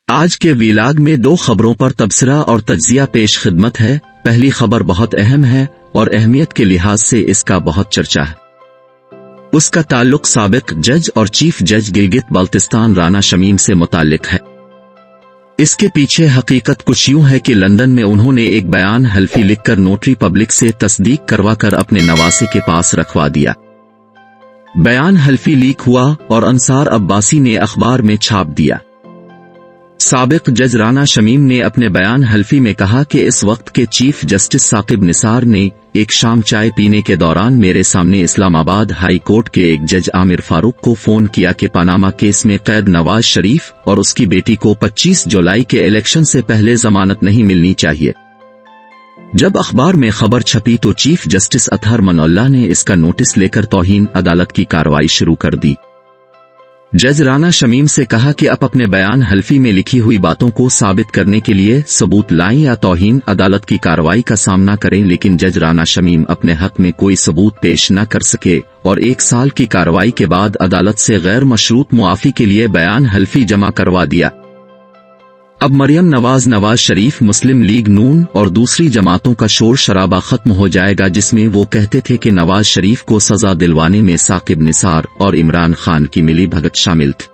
آج کے ویلاگ میں 2 خبروں پر تبصرہ اور تجزیہ پیش خدمت ہے۔ پہلی خبر بہت اہم ہے اور اہمیت کے لحاظ سے اس کا بہت چرچا ہے۔ اس کا تعلق سابق جج اور چیف جج گلگت بلتستان رانا شمیم سے متعلق ہے۔ اس کے پیچھے حقیقت کچھ یوں ہے کہ لندن میں انہوں نے ایک بیان حلفی لکھ کر نوٹری پبلک سے تصدیق کروا کر اپنے نواسے کے پاس رکھوا دیا۔ بیان حلفی لیک ہوا اور انصار عباسی نے اخبار میں چھاپ دیا۔ سابق جج رانا شمیم نے اپنے بیان حلفی میں کہا کہ اس وقت کے چیف جسٹس ثاقب نثار نے ایک شام چائے پینے کے دوران میرے سامنے اسلام آباد ہائی کورٹ کے ایک جج عامر فاروق کو فون کیا کہ پاناما کیس میں قید نواز شریف اور اس کی بیٹی کو 25 جولائی کے الیکشن سے پہلے ضمانت نہیں ملنی چاہیے۔ جب اخبار میں خبر چھپی تو چیف جسٹس اطہر من اللہ نے اس کا نوٹس لے کر توہین عدالت کی کارروائی شروع کر دی۔ جج رانا شمیم سے کہا کہ آپ اپنے بیان حلفی میں لکھی ہوئی باتوں کو ثابت کرنے کے لیے ثبوت لائیں یا توہین عدالت کی کارروائی کا سامنا کریں، لیکن جج رانا شمیم اپنے حق میں کوئی ثبوت پیش نہ کر سکے اور 1 سال کی کارروائی کے بعد عدالت سے غیر مشروط معافی کے لیے بیان حلفی جمع کروا دیا۔ اب مریم نواز شریف مسلم لیگ نون اور دوسری جماعتوں کا شور شرابہ ختم ہو جائے گا، جس میں وہ کہتے تھے کہ نواز شریف کو سزا دلوانے میں ثاقب نثار اور عمران خان کی ملی بھگت شامل تھی۔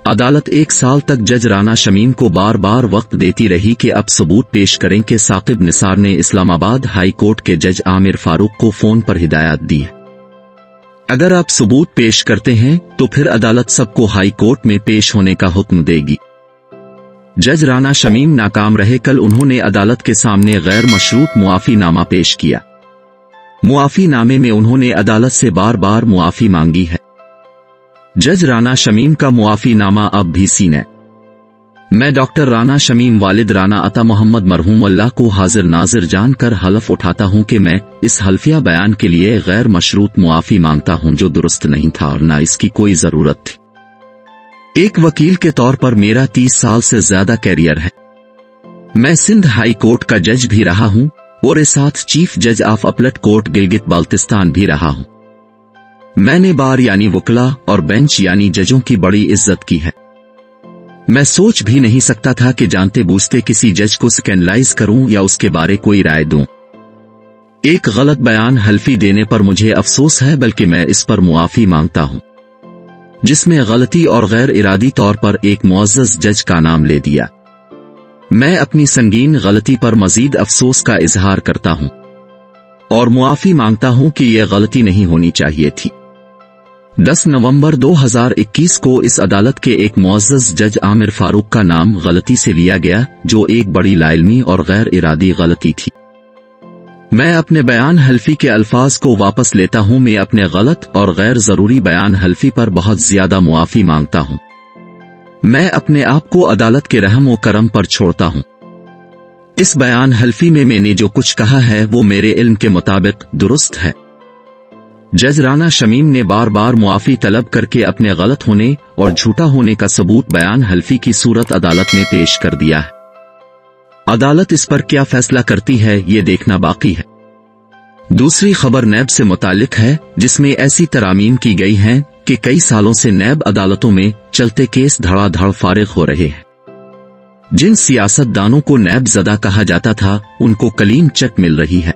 عدالت 1 سال تک جج رانا شمیم کو بار بار وقت دیتی رہی کہ اب ثبوت پیش کریں کہ ثاقب نثار نے اسلام آباد ہائی کورٹ کے جج عامر فاروق کو فون پر ہدایات دی ہے۔ اگر آپ ثبوت پیش کرتے ہیں تو پھر عدالت سب کو ہائی کورٹ میں پیش ہونے کا حکم دے گی۔ جج رانا شمیم ناکام رہے۔ کل انہوں نے عدالت کے سامنے غیر مشروط معافی نامہ پیش کیا۔ معافی نامے میں انہوں نے عدالت سے بار بار معافی مانگی ہے۔ جج رانا شمیم کا معافی نامہ اب بھی سین ہے۔ میں ڈاکٹر رانا شمیم والد رانا عطا محمد مرحوم اللہ کو حاضر ناظر جان کر حلف اٹھاتا ہوں کہ میں اس حلفیہ بیان کے لیے غیر مشروط معافی مانگتا ہوں جو درست نہیں تھا اور نہ اس کی کوئی ضرورت تھی۔ ایک وکیل کے طور پر میرا 30 سال سے زیادہ کیریئر ہے۔ میں سندھ ہائی کورٹ کا جج بھی رہا ہوں اور اس ساتھ چیف جج آف اپلٹ کورٹ گلگت بلتستان بھی رہا ہوں۔ میں نے بار یعنی وکلا اور بینچ یعنی ججوں کی بڑی عزت کی ہے۔ میں سوچ بھی نہیں سکتا تھا کہ جانتے بوجھتے کسی جج کو سکینڈلائز کروں یا اس کے بارے کوئی رائے دوں۔ ایک غلط بیان حلفی دینے پر مجھے افسوس ہے، بلکہ میں اس پر معافی مانگتا ہوں جس میں غلطی اور غیر ارادی طور پر ایک معزز جج کا نام لے دیا۔ میں اپنی سنگین غلطی پر مزید افسوس کا اظہار کرتا ہوں اور معافی مانگتا ہوں کہ یہ غلطی نہیں ہونی چاہیے تھی۔ 10 نومبر 2021 کو اس عدالت کے ایک معزز جج عامر فاروق کا نام غلطی سے لیا گیا، جو ایک بڑی لاعلمی اور غیر ارادی غلطی تھی۔ میں اپنے بیان حلفی کے الفاظ کو واپس لیتا ہوں۔ میں اپنے غلط اور غیر ضروری بیان حلفی پر بہت زیادہ معافی مانگتا ہوں۔ میں اپنے آپ کو عدالت کے رحم و کرم پر چھوڑتا ہوں۔ اس بیان حلفی میں نے جو کچھ کہا ہے وہ میرے علم کے مطابق درست ہے۔ جج رانا شمیم نے بار بار معافی طلب کر کے اپنے غلط ہونے اور جھوٹا ہونے کا ثبوت بیان حلفی کی صورت عدالت میں پیش کر دیا ہے۔ عدالت اس پر کیا فیصلہ کرتی ہے یہ دیکھنا باقی ہے۔ دوسری خبر نیب سے متعلق ہے، جس میں ایسی ترامیم کی گئی ہیں کہ کئی سالوں سے نیب عدالتوں میں چلتے کیس دھڑا دھڑ فارغ ہو رہے ہیں۔ جن سیاست دانوں کو نیب زدہ کہا جاتا تھا ان کو کلین چٹ مل رہی ہے۔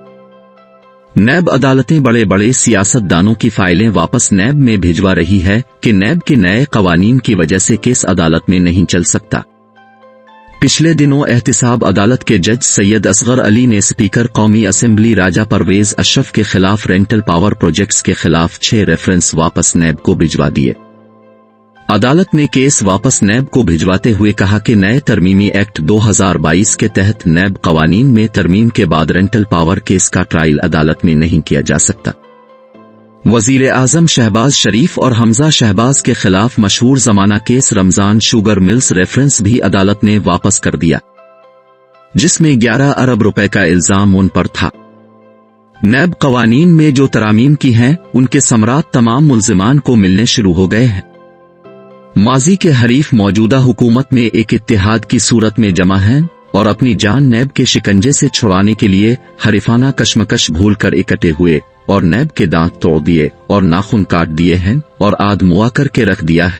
نیب عدالتیں بڑے بڑے سیاست دانوں کی فائلیں واپس نیب میں بھجوا رہی ہے کہ نیب کے نئے قوانین کی وجہ سے کیس عدالت میں نہیں چل سکتا۔ پچھلے دنوں احتساب عدالت کے جج سید اصغر علی نے اسپیکر قومی اسمبلی راجہ پرویز اشرف کے خلاف رینٹل پاور پروجیکٹس کے خلاف 6 ریفرنس واپس نیب کو بھجوا دیے۔ عدالت نے کیس واپس نیب کو بھجواتے ہوئے کہا کہ نئے ترمیمی ایکٹ 2022 کے تحت نیب قوانین میں ترمیم کے بعد رینٹل پاور کیس کا ٹرائل عدالت میں نہیں کیا جا سکتا۔ وزیر اعظم شہباز شریف اور حمزہ شہباز کے خلاف مشہور زمانہ کیس رمضان شوگر ملز ریفرنس بھی عدالت نے واپس کر دیا، جس میں 11 ارب روپے کا الزام ان پر تھا۔ نیب قوانین میں جو ترامیم کی ہیں ان کے ثمرات تمام ملزمان کو ملنے شروع ہو گئے ہیں۔ ماضی کے حریف موجودہ حکومت میں ایک اتحاد کی صورت میں جمع ہیں اور اپنی جان نیب کے شکنجے سے چھڑانے کے لیے حریفانہ کشمکش بھول کر اکٹھے ہوئے اور نیب کے دانت توڑ دیے اور ناخن کاٹ دیے ہیں اور آدھ موا کر کے رکھ دیا ہے۔